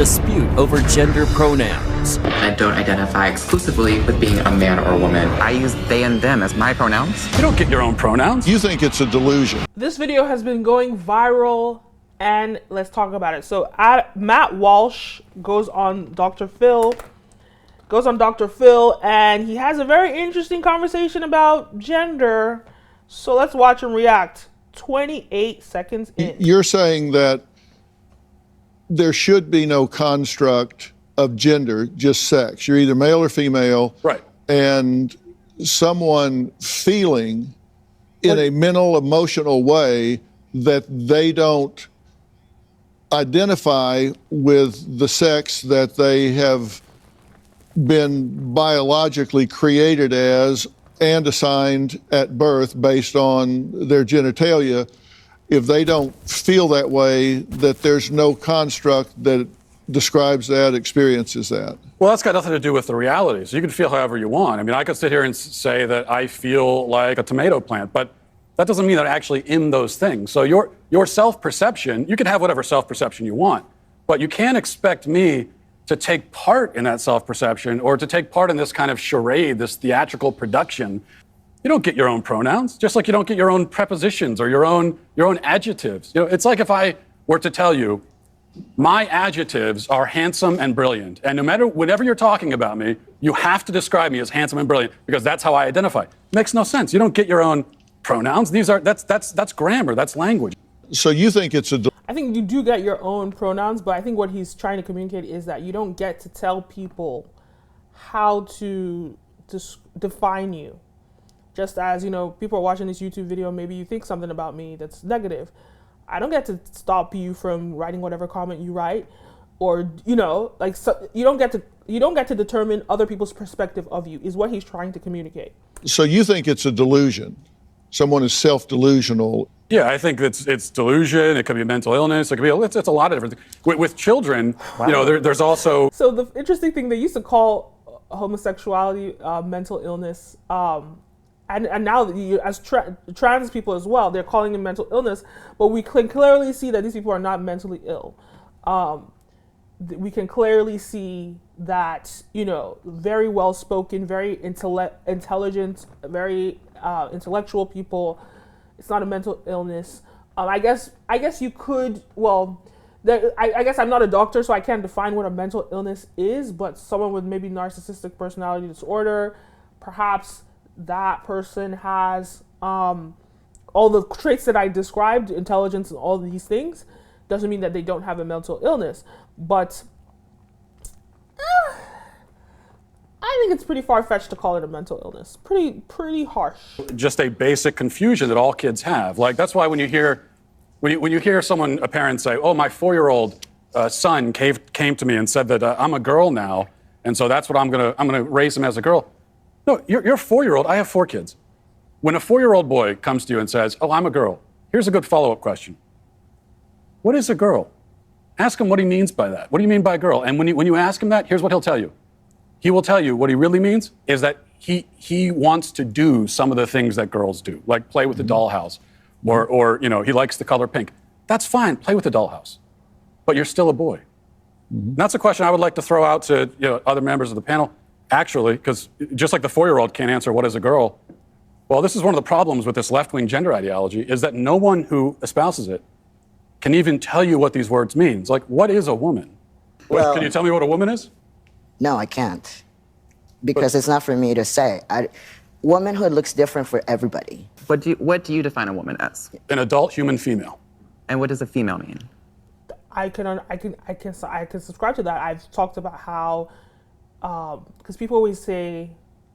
dispute over gender pronouns. I don't identify exclusively with being a man or a woman. I use they and them as my pronouns. You don't get your own pronouns. You think it's a delusion. This video has been going viral, and let's talk about it. So Matt Walsh goes on Dr. Phill, and he has a very interesting conversation about gender. So let's watch him react. 28 seconds in. You're saying that there should be no construct of gender, just sex. You're either male or female. Right. And someone feeling in a mental, emotional way that they don't identify with the sex that they have been biologically created as and assigned at birth based on their genitalia, if they don't feel that way, that there's no construct that describes that, experiences that. Well, that's got nothing to do with the reality. So you can feel however you want. I mean, I could sit here and say that I feel like a tomato plant, but that doesn't mean that I'm actually in those things. So your self-perception, you can have whatever self-perception you want, but you can't expect me to take part in that self-perception or to take part in this kind of charade, this theatrical production. You don't get your own pronouns, just like you don't get your own prepositions or your own adjectives. You know, it's like if I were to tell you, my adjectives are handsome and brilliant, and no matter whenever you're talking about me, you have to describe me as handsome and brilliant because that's how I identify. It makes no sense. You don't get your own pronouns. That's grammar. That's language. So you think it's a... I think you do get your own pronouns, but I think what he's trying to communicate is that you don't get to tell people how to define you. Just as, you know, people are watching this YouTube video, maybe you think something about me that's negative. I don't get to stop you from writing whatever comment you write, or, you know, like, so you don't get to determine other people's perspective of you, is what he's trying to communicate. So you think it's a delusion? Someone is self-delusional. Yeah, I think it's delusion. It could be mental illness. It could be it's a lot of different things. With children, wow. You know, there's also. So the interesting thing, they used to call homosexuality mental illness, and now as trans people as well, they're calling it mental illness. But we can clearly see that these people are not mentally ill. We can clearly see that, you know, very well spoken, very intelligent, very intellectual people. It's not a mental illness. I guess you could, well, I guess I'm not a doctor, so I can't define what a mental illness is, but someone with maybe narcissistic personality disorder, perhaps that person has all the traits that I described, intelligence and all these things, doesn't mean that they don't have a mental illness. But I think it's pretty far-fetched to call it a mental illness. Pretty harsh. Just a basic confusion that all kids have. Like, that's why when you hear a parent say, "Oh, my 4-year-old son came to me and said that I'm a girl now, and so that's what I'm gonna raise him as a girl." No, you're 4-year-old. I have 4 kids. When a 4-year-old boy comes to you and says, "Oh, I'm a girl," here's a good follow-up question. What is a girl? Ask him what he means by that. What do you mean by girl? And when you ask him that, here's what he'll tell you. He will tell you what he really means is that he wants to do some of the things that girls do, like play with the dollhouse, or you know, he likes the color pink. That's fine, play with the dollhouse, but you're still a boy. And that's a question I would like to throw out to, you know, other members of the panel, actually, because just like the 4-year-old can't answer what is a girl, well, this is one of the problems with this left-wing gender ideology, is that no one who espouses it can even tell you what these words mean. It's like, what is a woman? Well, can you tell me what a woman is? No, I can't, because it's not for me to say. Womanhood looks different for everybody. What do you define a woman as? An adult human female. And what does a female mean? I can subscribe to that. I've talked about how, because people always say,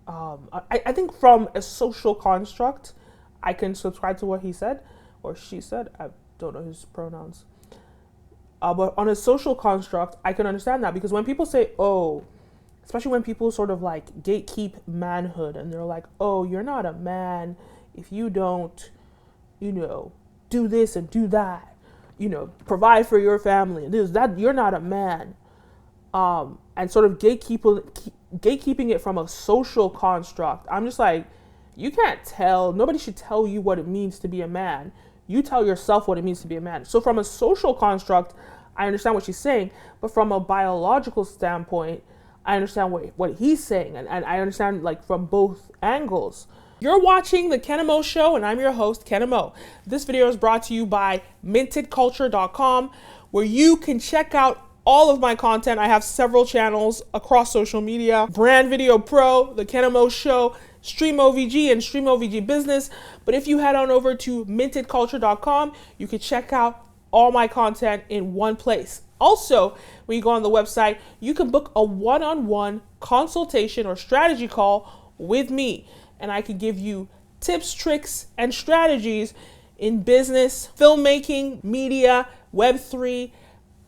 I think from a social construct, I can subscribe to what he said or she said. I don't know his pronouns. But on a social construct, I can understand that, because when people say, oh, especially when people sort of like gatekeep manhood, and they're like, oh, you're not a man if you don't, you know, do this and do that, you know, provide for your family and this, that, you're not a man. And sort of gatekeeping it from a social construct. I'm just like, you can't tell, nobody should tell you what it means to be a man. You tell yourself what it means to be a man. So from a social construct, I understand what she's saying, but from a biological standpoint, I understand what he's saying, and I understand like from both angles. You're watching the Kenim O Show, and I'm your host, Kenim O. This video is brought to you by mintedculture.com, where you can check out all of my content. I have several channels across social media: Brand Video Pro, the Kenim O Show, Stream OVG, and Stream OVG Business. But if you head on over to mintedculture.com, you can check out all my content in one place. Also, when you go on the website, you can book a one-on-one consultation or strategy call with me, and I can give you tips, tricks, and strategies in business, filmmaking, media, Web3,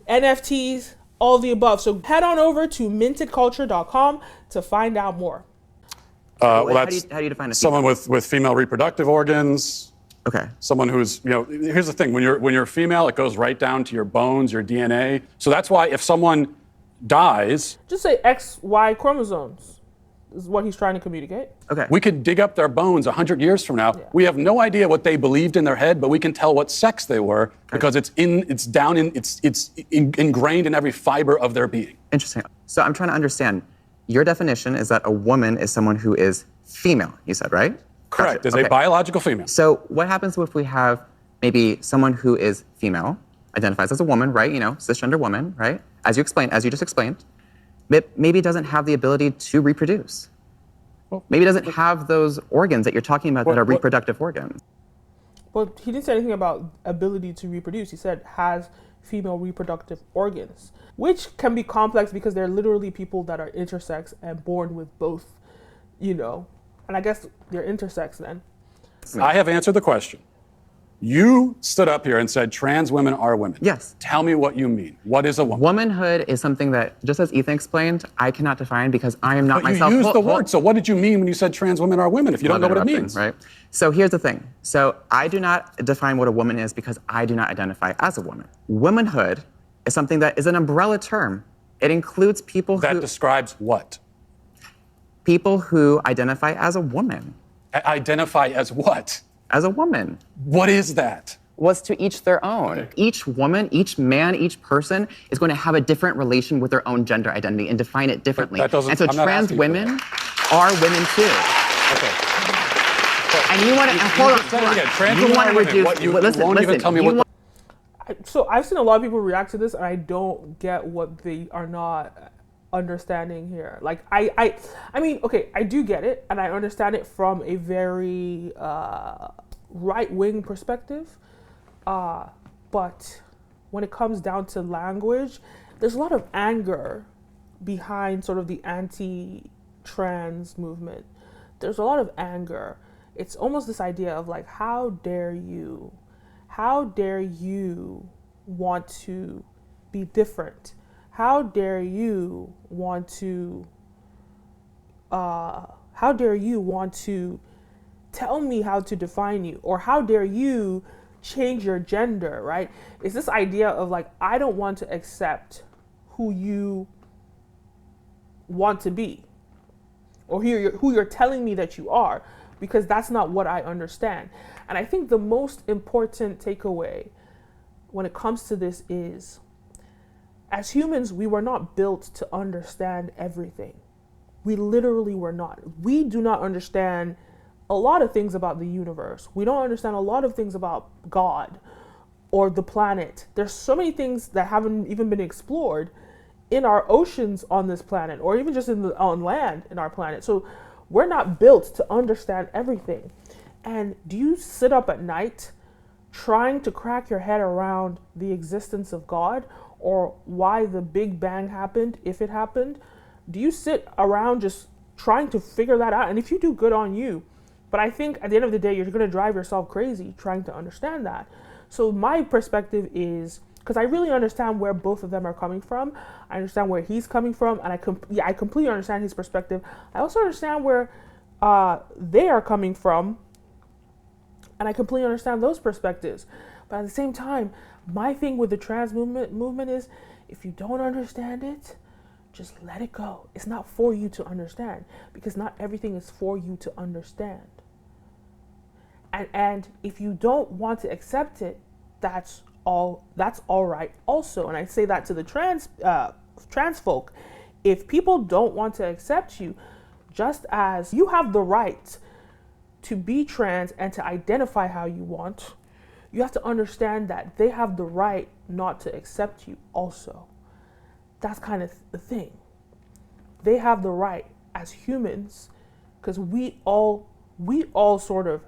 NFTs, all of the above. So head on over to mintedculture.com to find out more. Well, how that's do you define a someone with female reproductive organs. Okay. Someone who's, here's the thing, when you're female, it goes right down to your bones, your DNA. So that's why if someone dies, Just say XY chromosomes is what he's trying to communicate. Okay. we could dig up their bones 100 years from now. We have no idea what they believed in their head, but we can tell what sex they were because it's ingrained in every fiber of their being. Interesting. So I'm trying to understand. Your definition is that a woman is someone who is female, you said, right? Correct. Gotcha. As a biological female. So what happens if we have maybe someone who is female, identifies as a woman, right? Cisgender woman, right? As you just explained, but maybe doesn't have the ability to reproduce. Maybe doesn't have those organs that you're talking about that are reproductive organs. Well, he didn't say anything about ability to reproduce. He said has female reproductive organs, which can be complex because they're literally people that are intersex and born with both, and I guess they're intersex then. I have answered the question. You stood up here and said trans women are women. Yes. Tell me what you mean. What is a woman? Womanhood is something that, just as Ethan explained, I cannot define because I am not But myself. you used the word, so what did you mean when you said trans women are women if you don't know what it means? Right? So here's the thing. So I do not define what a woman is because I do not identify as a woman. Womanhood is something that is an umbrella term. It includes people That describes what? people who identify as a woman. Identify as what? As a woman. What is that? Was to each their own. Each woman, each man, each person is going to have a different relation with their own gender identity and define it differently. That doesn't- And so I'm not trans asking for women are women too. Okay. And you want to hold on. Say it again. Trans You women want are to women. reduce. What, you listen, won't even tell me what. So I've seen a lot of people react to this, and I don't get what they are not understanding here. Like I mean, okay, I do get it, and I understand it from a very right-wing perspective. But when it comes down to language, there's a lot of anger behind sort of the anti-trans movement. There's a lot of anger. It's almost this idea of like, how dare you? How dare you want to be different? How dare you want to tell me how to define you? Or how dare you change your gender, right? It's this idea of like, I don't want to accept who you want to be or who you're telling me that you are, because that's not what I understand. And I think the most important takeaway when it comes to this is, as humans, we were not built to understand everything. We literally were not. We do not understand a lot of things about the universe. We don't understand a lot of things about God or the planet. There's so many things that haven't even been explored in our oceans on this planet, or even just on land in our planet. So we're not built to understand everything. And do you sit up at night trying to crack your head around the existence of God or why the Big Bang happened, if it happened? Do you sit around just trying to figure that out? And if you do, good on you. But I think at the end of the day, you're going to drive yourself crazy trying to understand that. So my perspective is, because I really understand where both of them are coming from. I understand where he's coming from, and I completely understand his perspective. I also understand where they are coming from, and I completely understand those perspectives. But at the same time, my thing with the trans movement is, if you don't understand it, just let it go. It's not for you to understand, because not everything is for you to understand. And if you don't want to accept it, that's all right also. And I say that to the trans folk. If people don't want to accept you, just as you have the right to be trans and to identify how you want, you have to understand that they have the right not to accept you also. That's kind of the thing. They have the right as humans, because we all sort of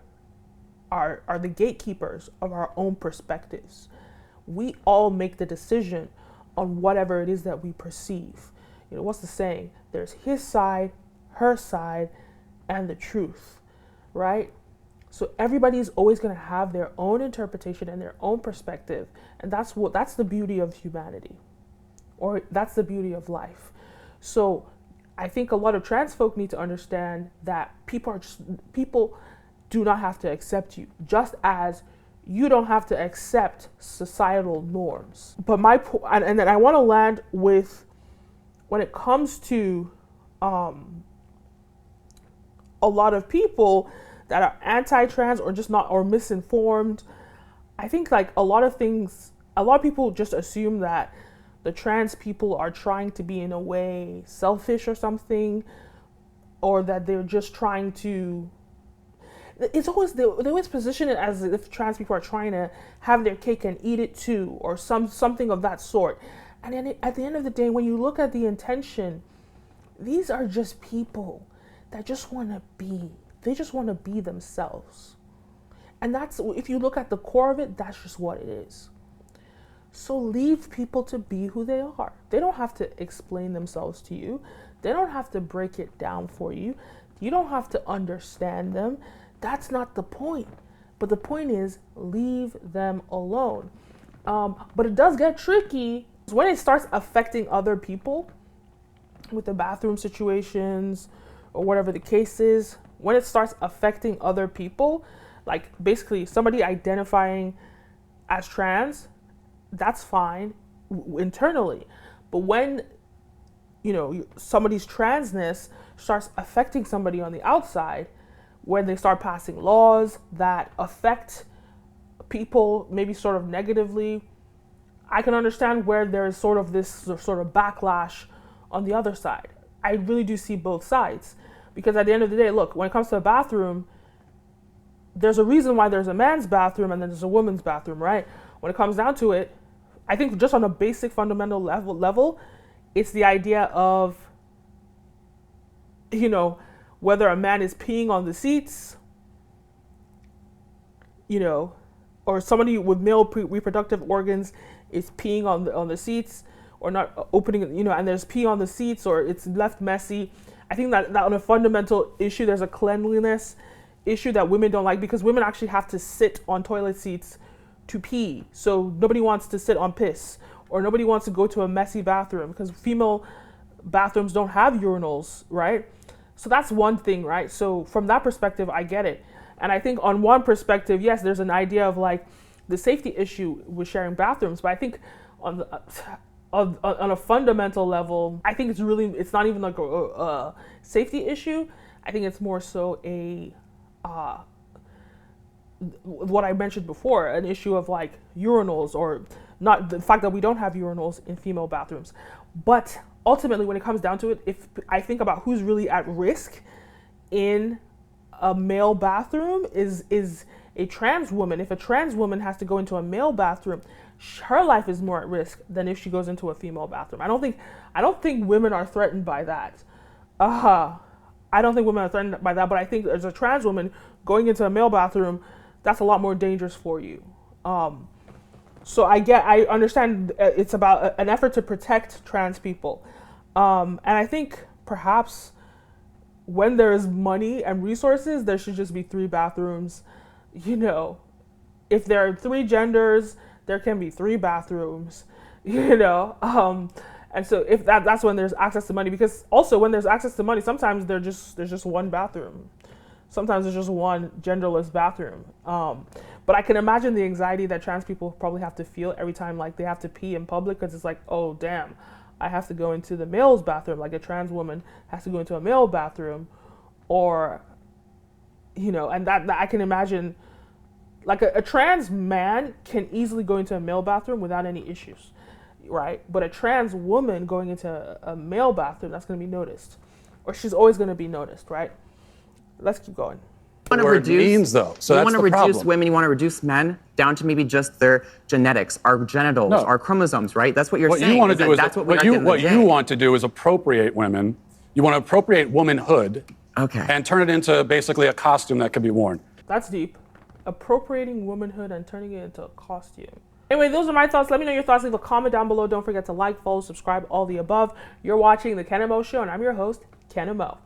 are the gatekeepers of our own perspectives. We all make the decision on whatever it is that we perceive. You know, what's the saying? There's his side, her side, and the truth, right? So everybody's always going to have their own interpretation and their own perspective, and that's the beauty of humanity, or that's the beauty of life. So I think a lot of trans folk need to understand that people do not have to accept you, just as you don't have to accept societal norms. But and then I want to land with, when it comes to a lot of people that are anti-trans or just not, or misinformed, I think like a lot of people just assume that the trans people are trying to be in a way selfish or something, or that they're just trying to, they always position it as if trans people are trying to have their cake and eat it too, or something of that sort. And then at the end of the day, when you look at the intention, these are just people that just want to be. They just want to be themselves. And that's, if you look at the core of it, that's just what it is. So leave people to be who they are. They don't have to explain themselves to you. They don't have to break it down for you. You don't have to understand them. That's not the point. But the point is, leave them alone. But it does get tricky when it starts affecting other people with the bathroom situations or whatever the case is. When it starts affecting other people, like basically somebody identifying as trans, that's fine internally. But when, you know, somebody's transness starts affecting somebody on the outside, when they start passing laws that affect people maybe sort of negatively, I can understand where there is sort of this sort of backlash on the other side. I really do see both sides. Because at the end of the day, look, when it comes to a bathroom, there's a reason why there's a man's bathroom and then there's a woman's bathroom, right? When it comes down to it, I think just on a basic fundamental level, it's the idea of, you know, whether a man is peeing on the seats, you know, or somebody with male reproductive organs is peeing on the seats, or not opening, you know, and there's pee on the seats, or it's left messy. I think that on a fundamental issue, there's a cleanliness issue that women don't like, because women actually have to sit on toilet seats to pee. So nobody wants to sit on piss, or nobody wants to go to a messy bathroom, because female bathrooms don't have urinals, right? So that's one thing, right? So from that perspective, I get it. And I think on one perspective, yes, there's an idea of like the safety issue with sharing bathrooms, but I think on a fundamental level, I think it's not even like a safety issue. I think it's more so a what I mentioned before, an issue of like urinals, or not the fact that we don't have urinals in female bathrooms. But ultimately, when it comes down to it, if I think about who's really at risk in a male bathroom is a trans woman. If a trans woman has to go into a male bathroom, her life is more at risk than if she goes into a female bathroom. I don't think women are threatened by that. I don't think women are threatened by that, but I think as a trans woman going into a male bathroom, that's a lot more dangerous for you. So I understand it's about an effort to protect trans people. And I think perhaps when there's money and resources, there should just be 3 bathrooms. You know, if there are 3 genders, there can be 3 bathrooms, you know. And so if that's when there's access to money, because also when there's access to money, sometimes there's just one bathroom. Sometimes there's just one genderless bathroom. But I can imagine the anxiety that trans people probably have to feel every time like they have to pee in public, because it's like, oh damn, I have to go into the male's bathroom, like a trans woman has to go into a male bathroom, or, you know, and that I can imagine Like a trans man can easily go into a male bathroom without any issues, right? But a trans woman going into a male bathroom, that's going to be noticed, or she's always going to be noticed, right? Let's keep going. Want to Word reduce means, though. So you that's want to the reduce problem. women, you want to reduce men down to maybe just their genetics, our genitals, No. our chromosomes, right? That's what you're What saying. you want to is that do is that's what we are at the end of the day. you want to do is appropriate women. You want to appropriate womanhood. Okay. And turn it into basically a costume that could be worn. That's deep. Appropriating womanhood and turning it into a costume. Anyway, those are my thoughts. Let me know your thoughts. Leave a comment down below. Don't forget to like, follow, subscribe, all the above. You're watching The Kenim O Show, and I'm your host, Kenim O.